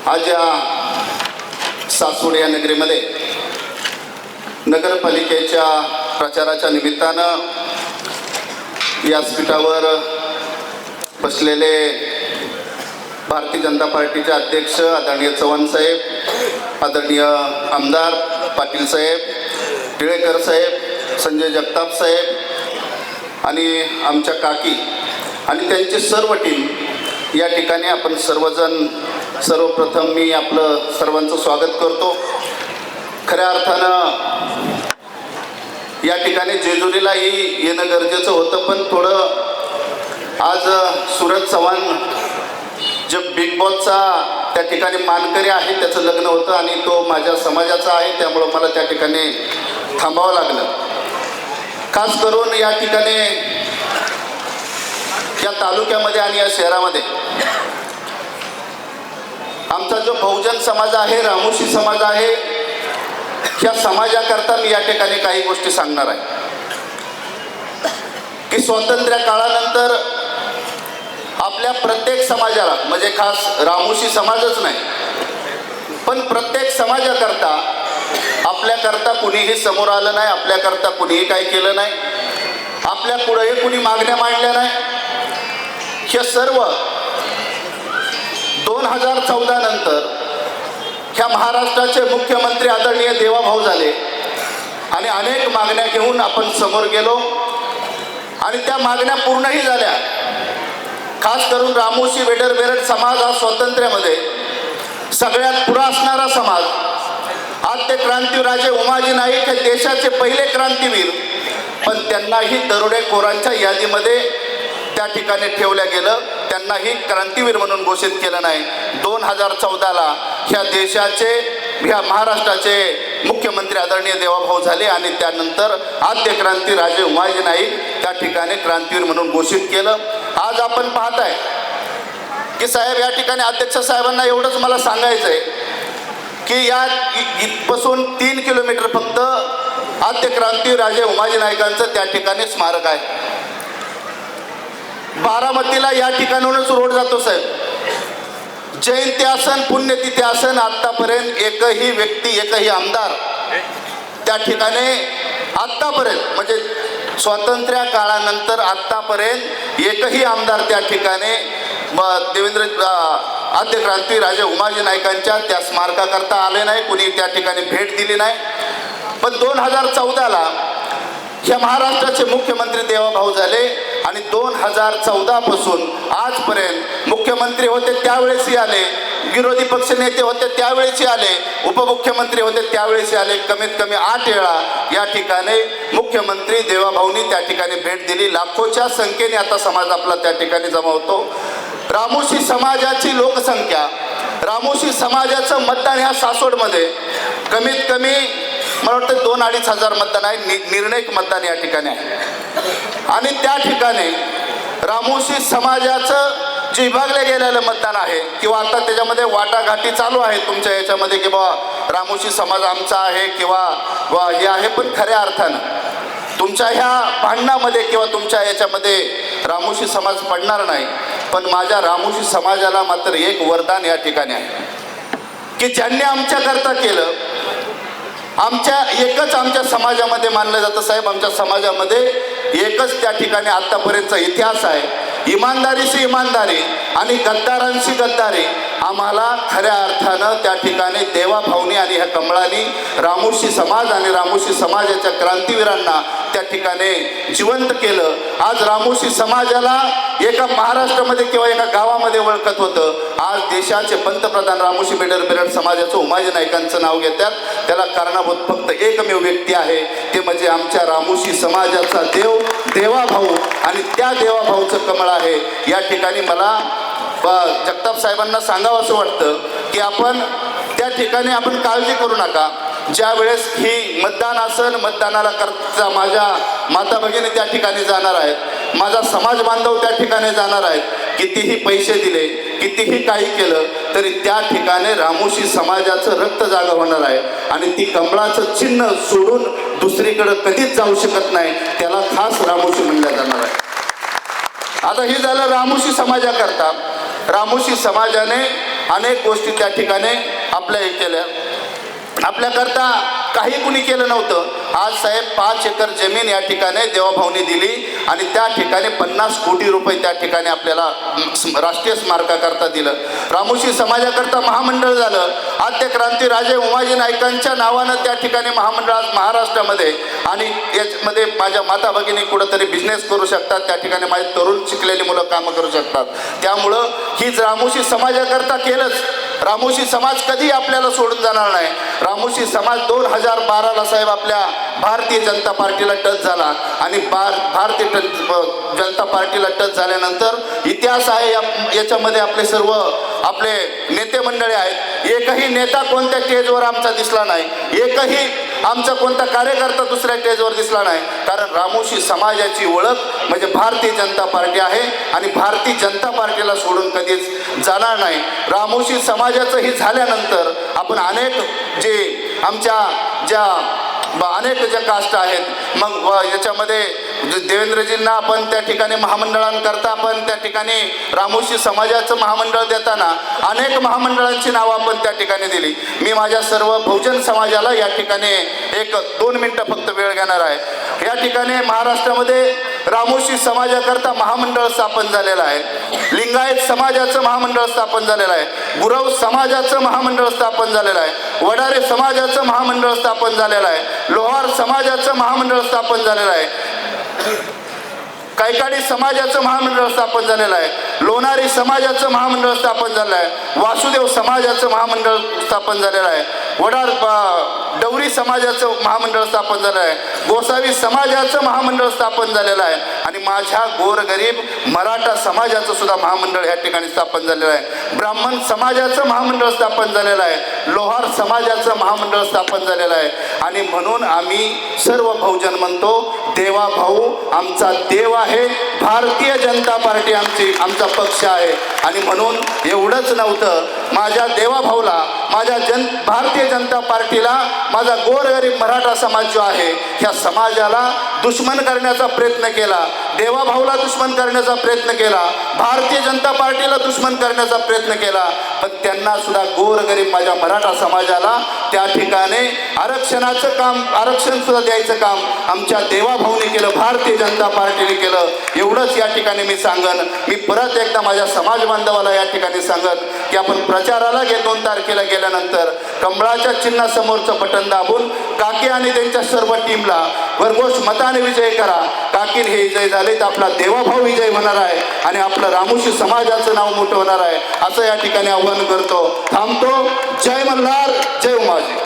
आज या सासवड या नगरीमध्ये नगरपालिकेच्या प्रचाराच्या निमित्तानं व्यासपीठावर बसलेले भारतीय जनता पार्टीचे अध्यक्ष आदरणीय चव्हाण साहेब, आदरणीय आमदार पाटील साहेब, टिळेकर साहेब, संजय जगताप साहेब आणि आमच्या काकी आणि त्यांची सर्व टीम या ठिकाणी आपण सर्वजण, सर्वप्रथम मी आपलं सर्वांचं स्वागत करतो. खऱ्या अर्थानं या ठिकाणी जेजुरीलाही येणं गरजेचं होतं, पण थोडं आज सूरज चव्हाण जे बिग बॉसचा त्या ठिकाणी मानकरी आहे त्याचं लग्न होतं आणि तो माझ्या समाजाचा आहे, त्यामुळं मला त्या ठिकाणी थांबावं लागलं. खास करून या ठिकाणी या तालुक्यामध्ये आणि या शहरामध्ये आमचा जो बहुजन समाज आहे, रामोशी समाज आहे, या समाजाकरता मी या ठिकाणी काही गोष्टी सांगणार आहे की स्वातंत्र्य काळानंतर आपल्या प्रत्येक समाजाला, म्हणजे खास रामोशी समाजच नाही पण प्रत्येक समाजाकरता आपल्याकरता कुणीही समोर आलं नाही, आपल्याकरता कुणीही काही केलं नाही, आपल्या पुढेही कुणी मागण्या मांडल्या नाही. हे सर्व 2014 नंतर ह्या महाराष्ट्राचे मुख्यमंत्री आदरणीय देवाभाऊ झाले आणि अनेक मागण्या घेऊन आपण समोर गेलो आणि त्या मागण्या पूर्णही झाल्या. खास करून रामोशी वेडर बेरड समाज हा स्वातंत्र्यामध्ये सगळ्यात पुढे असणारा समाज. आज ते क्रांतीवीर राजे उमाजी नाईक हे देशाचे पहिले क्रांतीवीर, पण त्यांनाही दरोडेखोरांच्या यादीमध्ये त्या ठिकाणी ठेवलं गेलं, त्यांनाही क्रांतीवीर म्हणून घोषित केलं नाही. 2014ला ह्या देशाचे, ह्या महाराष्ट्राचे मुख्यमंत्री आदरणीय देवाभाऊ झाले आणि त्यानंतर आद्य क्रांती राजे उमाजी नाईक त्या ठिकाणी क्रांतीवीर म्हणून घोषित केलं. आज आपण पाहताय की साहेब, या ठिकाणी अध्यक्ष साहेबांना एवढंच मला सांगायचं आहे की या इथपासून 3 किलोमीटर फक्त आद्य क्रांतीवीर राजे उमाजी नाईकांचं त्या ठिकाणी स्मारक आहे. बारामतीला या ठिकाणाहूनच रोड जातो साहेब. जयंती असन, पुण्यतिथी असन, आत्तापर्यंत एकही व्यक्ती, एकही आमदार त्या ठिकाणी आत्तापर्यंत, म्हणजे स्वातंत्र्य काळानंतर आत्तापर्यंत एकही आमदार त्या ठिकाणी देवेंद्र आद्य क्रांती राजे उमाजी नाईकांच्या त्या स्मारकाकरता आले नाही, कुणी त्या ठिकाणी भेट दिली नाही. पण 2014ला ह्या महाराष्ट्राचे मुख्यमंत्री देवाभाऊ झाले आणि 2014 पासून आजपर्यंत मुख्यमंत्री होते त्यावेळेसही आले, विरोधी पक्ष नेते होते त्यावेळेसही आले, उपमुख्यमंत्री होते त्यावेळेसही आले. कमीत कमी 8 वेळा या ठिकाणी मुख्यमंत्री देवाभाऊंनी त्या ठिकाणी भेट दिली. लाखोच्या संख्येने आता समाज आपला त्या ठिकाणी जमा होतो. रामोशी समाजाची लोकसंख्या, रामोशी समाजाचं मतदान ह्या सासवडमध्ये कमीत कमी मला वाटतं 2-2.5 हजार मतदान आहे, निर्णायक मतदान या ठिकाणी आहे. आणि त्या ठिकाणी रामोशी समाजाचं जे विभागले गेलेलं मतदान आहे किंवा आता त्याच्यामध्ये वाटाघाटी चालू आहे तुमच्या याच्यामध्ये की बाबा रामोशी समाज आमचा आहे किंवा हे आहे, पण खऱ्या अर्थानं तुमच्या ह्या भांडणामध्ये किंवा तुमच्या याच्यामध्ये रामोशी समाज पडणार नाही. पण माझ्या रामोशी समाजाला मात्र एक वरदान या ठिकाणी आहे की ज्यांनी आमच्याकरता केलं, एकच आमच्या समाजामध्ये मानलं जातं साहेब, आमच्या समाजामध्ये एकच त्या ठिकाणी आत्तापर्यंतचा इतिहास आहे, इमानदारीशी इमानदारी आणि गद्दारांशी गद्दारी. आम्हाला खऱ्या अर्थानं त्या ठिकाणी देवाभाऊनी आणि ह्या कमळानी रामोशी समाज आणि रामोशी समाजाच्या क्रांतीवीरांना त्या ठिकाणी जिवंत केलं. आज रामोशी समाजाला एका महाराष्ट्रामध्ये किंवा एका गावामध्ये ओळखत होतं. आज देशाचे पंतप्रधान रामोशी वेडर बेरड समाजाचं उमाजी नाईकांचं नाव घेतात. त्याला कारणीभूत फक्त एकमेव व्यक्ती आहे, ते म्हणजे आमच्या रामोशी समाजाचा देव देवाभाऊ आणि त्या देवाभाऊचं कमळ आहे. या ठिकाणी मला जगताप साहेबांना सांगावं असं वाटतं की आपण त्या ठिकाणी आपण काळजी करू नका. ज्या वेळेस ही मतदान असेल, मतदानाला करता माझ्या माता भगिनी त्या ठिकाणी जाणार आहेत, माझा समाज बांधव त्या ठिकाणी जाणार आहेत. कितीही पैसे दिले, कितीही काही केलं तरी त्या ठिकाणी रामोशी समाजाचं रक्त जागा होणार आहे आणि ती कमळाचं चिन्ह सोडून दुसरीकडे कधीच जाऊ शकत नाही. त्याला खास रामोशी म्हणलं जाणार आहे. आता हे झालं रामोशी समाजाकरता. रामोशी समाजाने अनेक गोष्टी त्या ठिकाणी आपल्या हे केल्या. आपल्याकरता काही कुणी केलं नव्हतं. आज साहेब 5 एकर जमीन या ठिकाणी देवाभाऊनी दिली आणि त्या ठिकाणी 50 कोटी रुपये त्या ठिकाणी आपल्याला राष्ट्रीय स्मारकाकरता दिलं. रामोशी समाजाकरता महामंडळ झालं. आद्य क्रांती राजे उमाजी नाईकांच्या नावानं त्या ठिकाणी महामंडळ आज महाराष्ट्रामध्ये, आणि याच्यामध्ये माझ्या माता भगिनी कुठंतरी बिझनेस करू शकतात, त्या ठिकाणी माझे तरुण शिकलेली मुलं कामं करू शकतात. त्यामुळं हीच रामोशी समाजाकरता केलंच. रामोशी समाज कधी आपल्याला सोडून जाणार नाही. रामोशी समाज 2012ला साहेब आपल्या भारतीय जनता पार्टीला टच झाला आणि भारतीय जनता पार्टीला टच झाल्यानंतर इतिहास आहे याच्यामध्ये आपले सर्व आपले नेते मंडळी आहेत. एकही नेता कोणत्या स्टेजवर आमचा दिसला नाही, एकही आमचा कोणता कार्यकर्ता दुसऱ्या स्टेजवर दिसला नाही. कारण रामोशी समाजाची ओळख म्हणजे भारतीय जनता पार्टी आहे आणि भारतीय जनता पार्टीला सोडून कधीच जाणार नाही. रामोशी समाजाचं हे झाल्यानंतर आपण अनेक जे आमच्या ज्या अनेक ज्या कास्ट आहेत, मग याच्यामध्ये देवेंद्रजींना आपण त्या ठिकाणी महामंडळांकरता आपण त्या ठिकाणी रामोशी समाजाचं महामंडळ देताना अनेक महामंडळांची नावं आपण त्या ठिकाणी दिली. मी माझ्या सर्व बहुजन समाजाला या ठिकाणी 1-2 मिनटं फक्त वेळ घेणार आहे. या ठिकाणी महाराष्ट्रामध्ये रामोशी समाजाकरता महामंडळ स्थापन झालेलं आहे. लिंगायत समाजाचं महामंडळ स्थापन झालेलं आहे. गुरव समाजाचं महामंडळ स्थापन झालेलं आहे. वडारे समाजाचं महामंडळ स्थापन झालेलं आहे. लोहार समाजाचं महामंडळ स्थापन झालेलं आहे. कैकाडी समाजाचं महामंडळ स्थापन झालेलं आहे. लोणारी समाजाचं महामंडळ स्थापन झालेलं आहे. वासुदेव समाजाचं महामंडळ स्थापन झालेलं आहे. वडार डवरी समाजाचं महामंडळ स्थापन झालं आहे. गोसावी समाजाचं महामंडळ स्थापन झालेलं आहे. आणि माझ्या गोरगरीब मराठा समाजाचं सुद्धा महामंडळ या ठिकाणी स्थापन झालेलं आहे. ब्राह्मण समाजाचं महामंडळ स्थापन झालेलं आहे. लोहार समाजाचं महामंडळ स्थापन झालेलं आहे. आणि म्हणून आम्ही सर्व बहुजन म्हणतो, देवा भाऊ आमचा देव आहे, भारतीय जनता पार्टी आमचा पक्ष आहे. आणि म्हणून एवढंच नव्हतं, माझ्या देवा भाऊला, माझ्या भारतीय जनता पार्टीला माझा गोरगरीब मराठा समाज जो आहे ह्या समाजाला दुश्मन करण्याचा प्रयत्न केला, देवा भाऊला दुश्मन करण्याचा प्रयत्न केला, भारतीय जनता पार्टीला दुश्मन करण्याचा प्रयत्न केला. पण त्यांना सुद्धा गोरगरीब माझ्या मराठा समाजाला त्या ठिकाणी आरक्षणाचं काम, आरक्षण सुद्धा द्यायचं काम आमच्या देवा भाऊने केलं, भारतीय जनता पार्टीने केलं. एवढंच या ठिकाणी मी सांगन. मी परत एकदा माझ्या समाज बांधवाला या ठिकाणी सांगन की आपण प्रचाराला 2 तारखेला गेल्यानंतर कमळाच्या चिन्हासमोरचं बटन दाबून काकी आणि त्यांच्या सर्व टीमला भरघोष मताने विजय करा. काकीन हे विजय झाले तर आपला देवाभाऊ विजय होणार आहे आणि आपलं रामोशी समाजाचं नाव मोठं होणार आहे, असं या ठिकाणी आव्हान करतो. थांबतो. जय मल्हार, जय उमाजी.